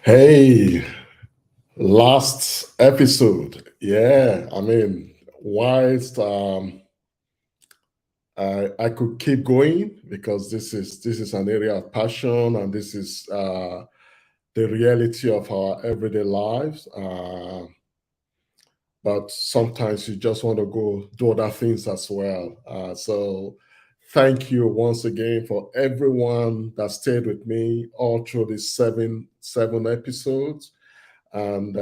Hey, last episode. Yeah, whilst I could keep going because this is an area of passion and this is the reality of our everyday lives. But sometimes you just want to go do other things as well. So thank you once again for everyone that stayed with me all through these seven episodes. And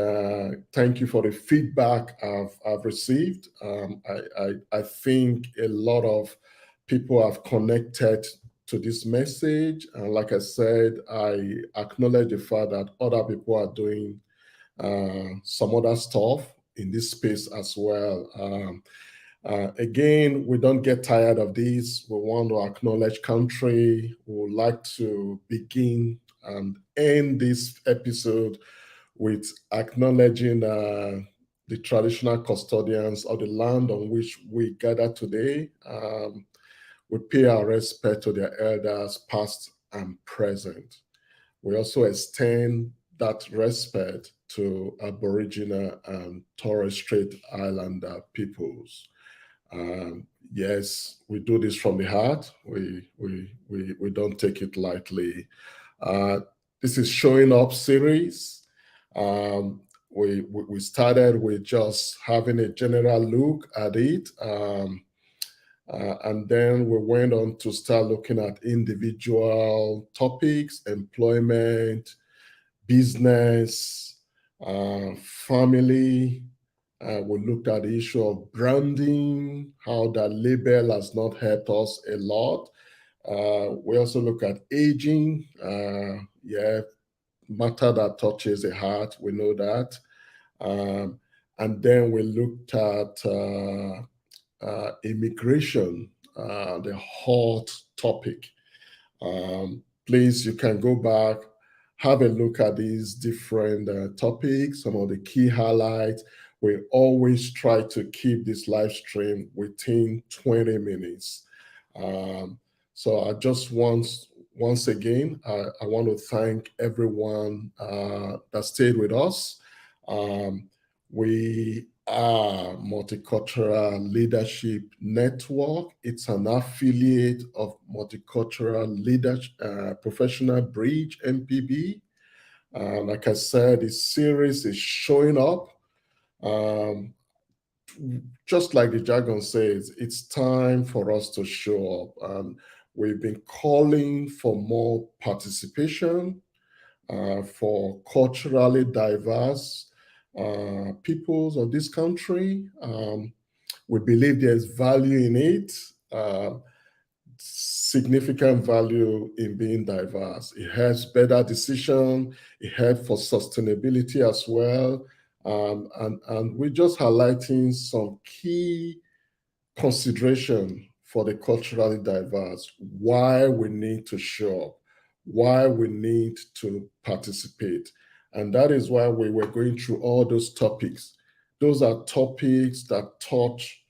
thank you for the feedback I've received. I think a lot of people have connected to this message. And like I said, I acknowledge the fact that other people are doing some other stuff in this space as well. Again, we don't get tired of this. We want to acknowledge country. We would like to begin and end this episode with acknowledging the traditional custodians of the land on which we gather today. We pay our respect to their elders, past and present. We also extend that respect to Aboriginal and Torres Strait Islander peoples. Yes, we do this from the heart. We don't take it lightly. Uh, this is Showing Up series. We started with just having a general look at it. And then we went on to start looking at individual topics, employment, business, family. We looked at the issue of branding, how that label has not helped us a lot. We also look at aging. Yeah, matter that touches the heart, we know that. And then we looked at immigration, the hot topic. Please, you can go back, have a look at these different topics, some of the key highlights. We always try to keep this live stream within 20 minutes. So I just once again, I want to thank everyone that stayed with us. We are Multicultural Leadership Network. It's an affiliate of Multicultural Leadership Professional Bridge MPB. Like I said, this series is showing up. Um, just like the jargon says, it's time for us to show up. We've been calling for more participation, for culturally diverse peoples of this country. We believe there's value in it, significant value in being diverse. It helps better decision, it helps for sustainability as well. And we're just highlighting some key consideration for the culturally diverse, why we need to show up, why we need to participate. And that is why we were going through all those topics. Those are topics that touch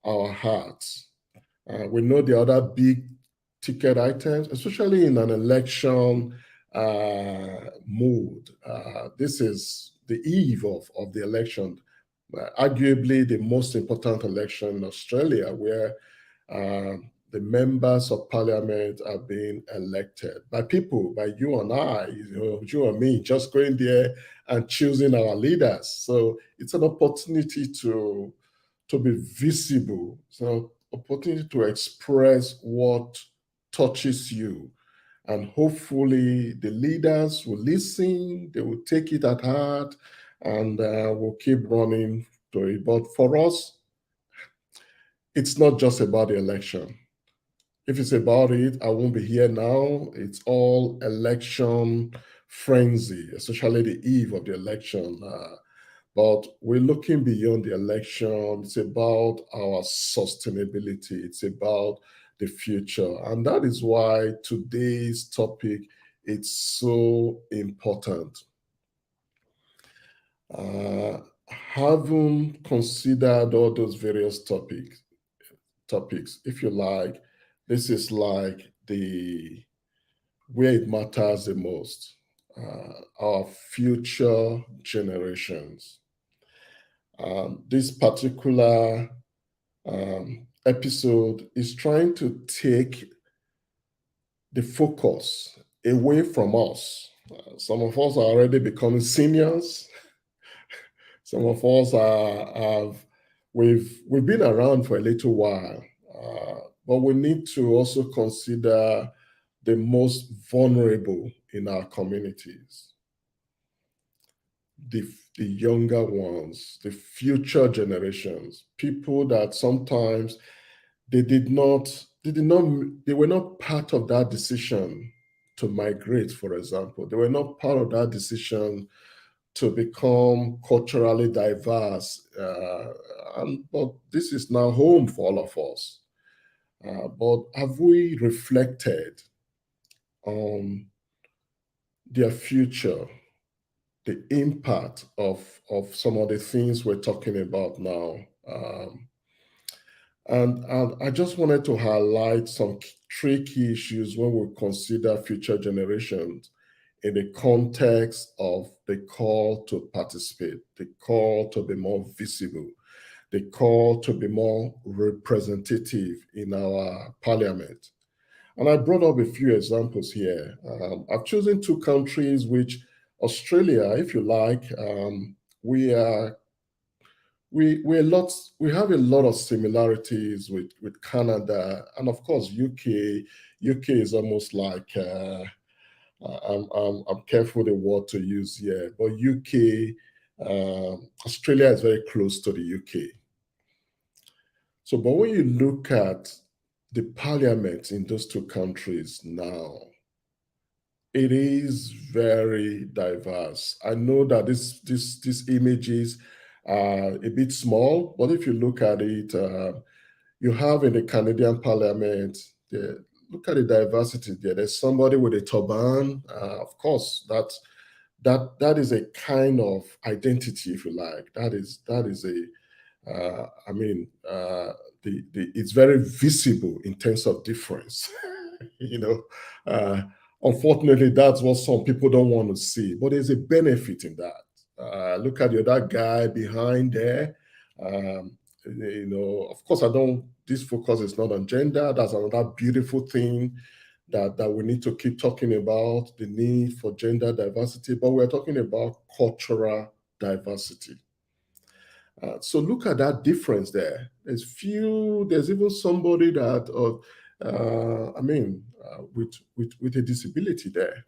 our hearts. We know the other big ticket items, especially in an election mood. This is the eve of the election, arguably the most important election in Australia, where the members of parliament are being elected by people, by you and I, you and me, just going there and choosing our leaders. So it's an opportunity to be visible. So opportunity to express what touches you. And hopefully the leaders will listen, they will take it at heart, and we'll keep running to it. But for us, it's not just about the election. If it's about it, I won't be here now. It's all election frenzy, especially the eve of the election. But we're looking beyond the election. It's about our sustainability. It's about the future. And that is why today's topic is so important. Having considered all those various topics, if you like, this is like the where it matters the most. our future generations. This particular episode is trying to take the focus away from us. Some of us are already becoming seniors. Some of us we've been around for a little while, but we need to also consider the most vulnerable in our communities, the, the younger ones, the future generations, people that sometimes they were not part of that decision to migrate, for example. They were not part of that decision to become culturally diverse. But this is now home for all of us. But have we reflected on their future, the impact of some of the things we're talking about now? And I just wanted to highlight some three key issues when we consider future generations in the context of the call to participate, the call to be more visible, the call to be more representative in our parliament. And I brought up a few examples here. I've chosen two countries which Australia, if you like, we are we have a lot of similarities with Canada, and of course UK. UK is almost like I'm careful the word to use here, but UK, Australia is very close to the UK. So, but when you look at the parliament in those two countries now, it is very diverse. I know that these images are a bit small, but if you look at it, you have in the Canadian Parliament, look at the diversity there. There's somebody with a turban. Of course, that is a kind of identity, if you like. That is a, I mean, it's very visible in terms of difference. you know, uh, Unfortunately, that's what some people don't want to see, but there's a benefit in that. Look at the other guy behind there. Of course, this focus is not on gender. That's another beautiful thing that we need to keep talking about, the need for gender diversity, but we're talking about cultural diversity. So look at that difference there. There's even somebody that, with a disability there.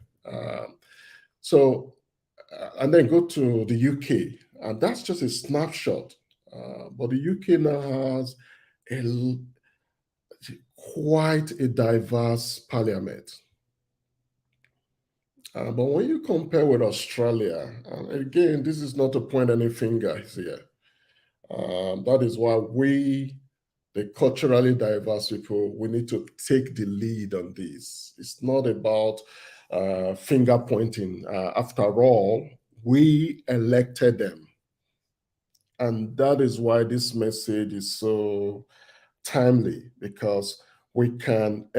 And then go to the UK, and that's just a snapshot. But the UK now has quite a diverse parliament. But when you compare with Australia, and again, this is not to point any fingers here. That is why the culturally diverse people, we need to take the lead on this. It's not about finger pointing. After all, we elected them. And that is why this message is so timely, because we can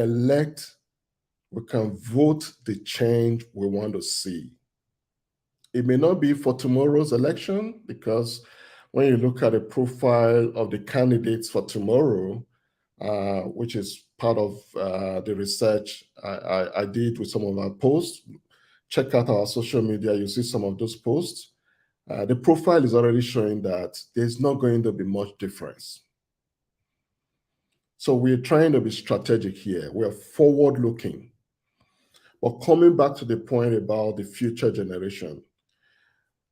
vote the change we want to see. It may not be for tomorrow's election, because when you look at the profile of the candidates for tomorrow, which is part of the research I did with some of our posts, check out our social media, you see some of those posts. The profile is already showing that there's not going to be much difference. So we're trying to be strategic here. We're forward looking. But coming back to the point about the future generation,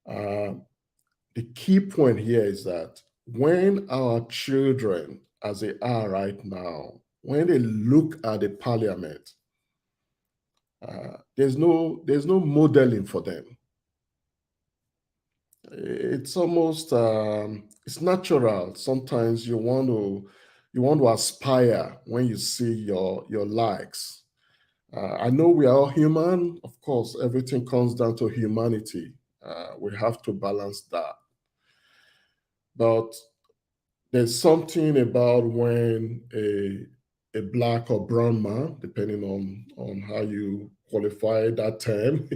the key point here is that when our children, as they are right now, when they look at the parliament, there's no modeling for them. It's almost it's natural. Sometimes you want to aspire when you see your likes. I know we are all human. Of course, everything comes down to humanity. We have to balance that. But there's something about when a black or brown man, depending on how you qualify that term,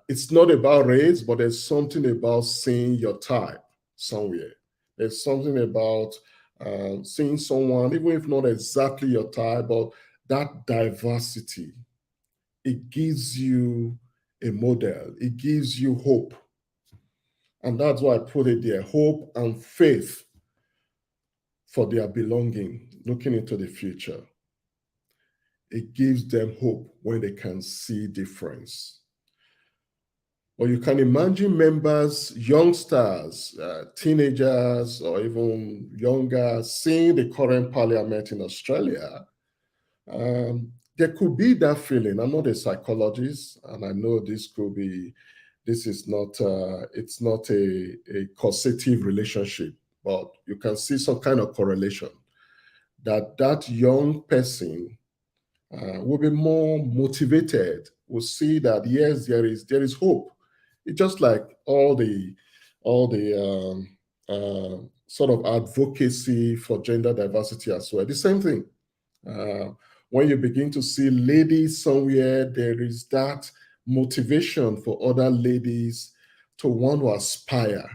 It's not about race, but there's something about seeing your type somewhere. There's something about seeing someone, even if not exactly your type, but that diversity. It gives you a model. It gives you hope. And that's why I put it there, hope and faith for their belonging, looking into the future. It gives them hope when they can see difference. Or you can imagine members, youngsters, teenagers, or even younger, seeing the current parliament in Australia. There could be that feeling. I'm not a psychologist, and I know this is not, it's not a causative relationship, but you can see some kind of correlation that young person will be more motivated, will see that yes, there is hope. It's just like all the sort of advocacy for gender diversity as well. The same thing. Uh, when you begin to see ladies somewhere, there is that motivation for other ladies to want to aspire.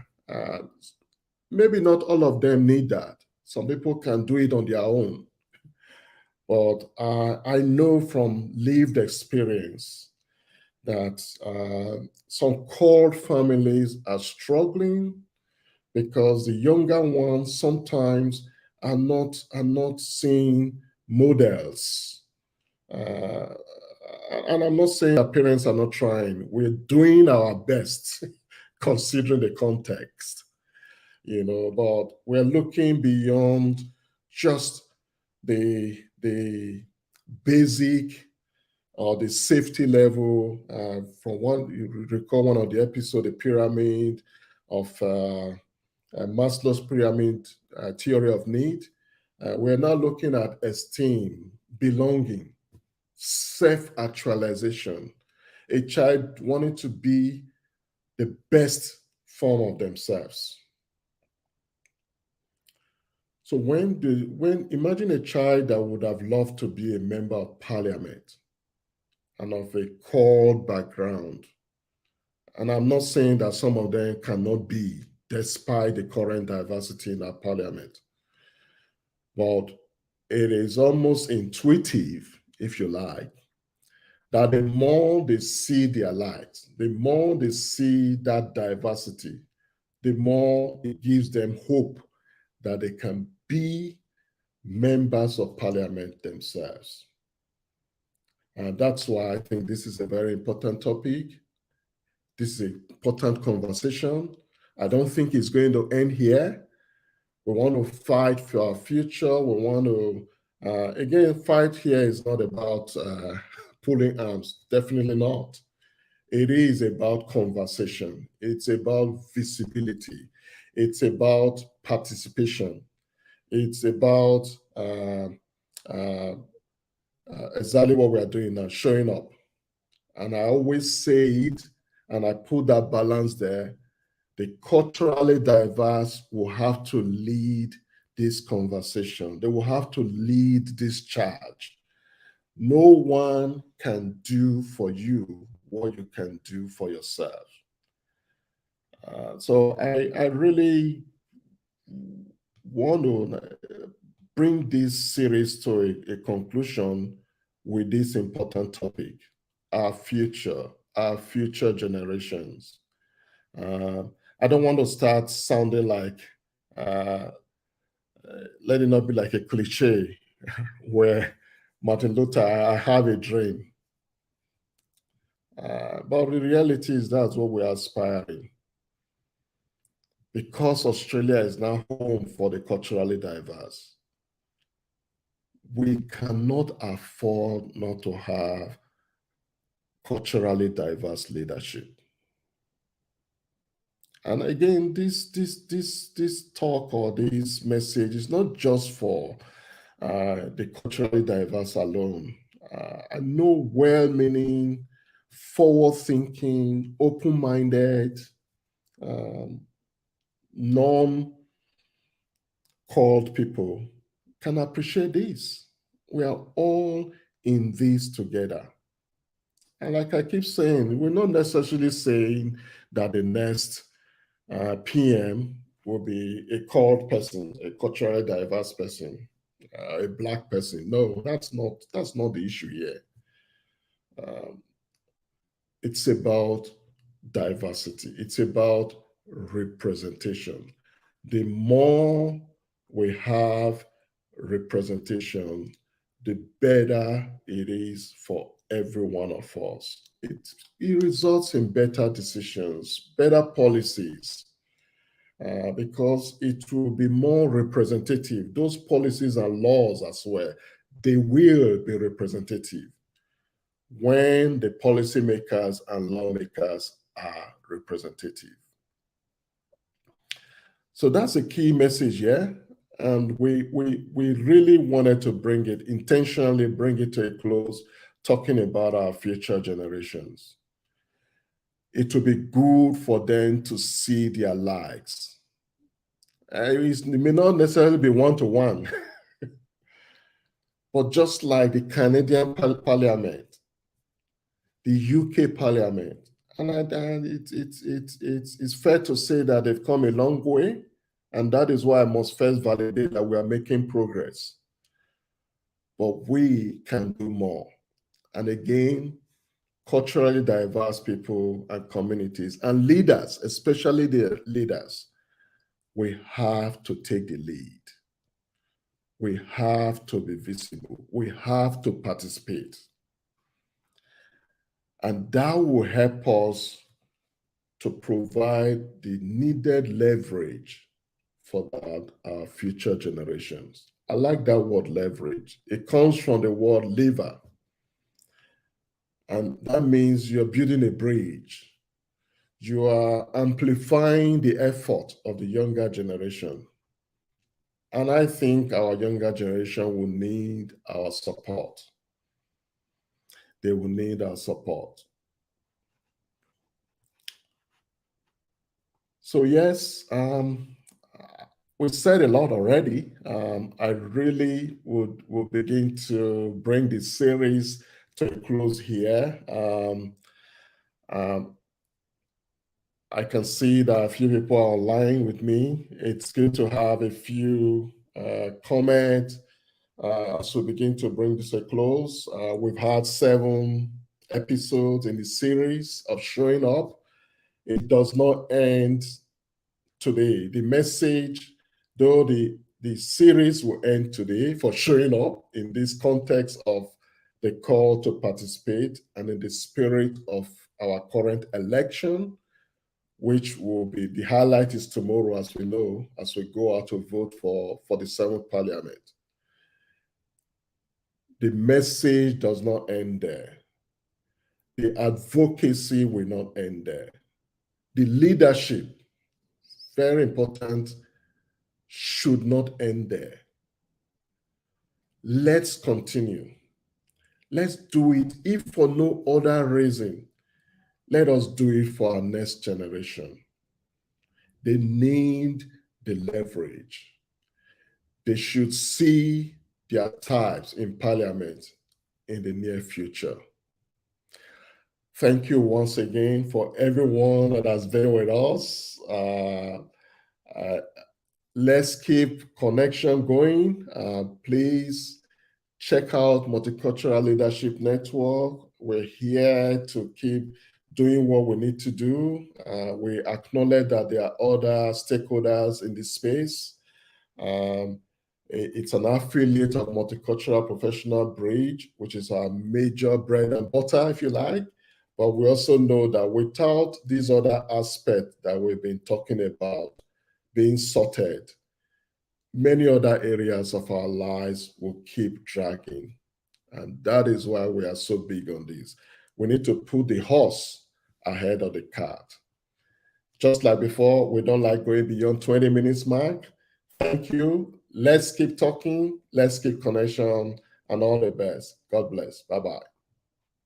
Maybe not all of them need that. Some people can do it on their own. But I know from lived experience that some core families are struggling because the younger ones sometimes are not seeing models. Uh, and I'm not saying that parents are not trying. We're doing our best considering the context, but we're looking beyond just the basic or the safety level. From one, you recall one of the episode, the pyramid of Maslow's pyramid theory of need. We're now looking at esteem, belonging, self-actualization. A child wanting to be the best form of themselves. So when imagine a child that would have loved to be a member of parliament and of a core background. And I'm not saying that some of them cannot be, despite the current diversity in our parliament. But it is almost intuitive, if you like, that the more they see their light, the more they see that diversity, the more it gives them hope that they can be members of parliament themselves. And that's why I think this is a very important topic. This is an important conversation. I don't think it's going to end here. We want to fight for our future. We want to, again, fight here is not about pulling arms, definitely not. It is about conversation. It's about visibility. It's about participation. It's about exactly what we are doing now, showing up. And I always say it, and I put that balance there. The culturally diverse will have to lead this conversation. They will have to lead this charge. No one can do for you what you can do for yourself. So I really want to bring this series to a conclusion with this important topic, our future generations. I don't want to start sounding like, let it not be like a cliche where Martin Luther, I have a dream. But the reality is that's what we're aspiring. Because Australia is now home for the culturally diverse, we cannot afford not to have culturally diverse leadership. And again, this talk or this message is not just for the culturally diverse alone. I know well-meaning, forward-thinking, open-minded, non-called people can appreciate this. We are all in this together. And like I keep saying, we're not necessarily saying that the next PM will be a colored person, a culturally diverse person, a Black person. No, that's not the issue here. It's about diversity. It's about representation. The more we have representation, the better it is for every one of us. It results in better decisions, better policies, because it will be more representative. Those policies and laws as well, they will be representative when the policymakers and lawmakers are representative. So that's a key message here. And we really wanted to intentionally bring it to a close, talking about our future generations. It will be good for them to see their lives. It may not necessarily be one-to-one, but just like the Canadian Parliament, the UK Parliament, and it's fair to say that they've come a long way, and that is why I must first validate that we are making progress. But we can do more. And again, culturally diverse people and communities and leaders, especially the leaders, we have to take the lead. We have to be visible. We have to participate. And that will help us to provide the needed leverage for our future generations. I like that word leverage. It comes from the word lever. And that means you're building a bridge. You are amplifying the effort of the younger generation. And I think our younger generation will need our support. They will need our support. So yes, we've said a lot already. I really would begin to bring this series to a close here. I can see that a few people are online with me. It's good to have a few comments as we begin to bring this to a close. We've had 7 episodes in the series of Showing Up. It does not end today. The message, though the series will end today for Showing Up in this context of the call to participate and in the spirit of our current election, which will be the highlight is tomorrow, as we know, as we go out to vote for the 7th Parliament. The message does not end there. The advocacy will not end there. The leadership, very important, should not end there. Let's continue. Let's do it, if for no other reason. Let us do it for our next generation. They need the leverage. They should see their types in Parliament in the near future. Thank you once again for everyone that has been with us. Let's keep connection going. Please check out Multicultural Leadership Network. We're here to keep doing what we need to do. We acknowledge that there are other stakeholders in this space. It's an affiliate of Multicultural Professional Bridge, which is our major bread and butter, if you like. But we also know that without these other aspects that we've been talking about being sorted, many other areas of our lives will keep dragging. And that is why we are so big on this. We need to put the horse ahead of the cart. Just like before, we don't like going beyond 20 minutes mark. Thank you. Let's keep talking. Let's keep connection, and all the best. God bless. Bye-bye.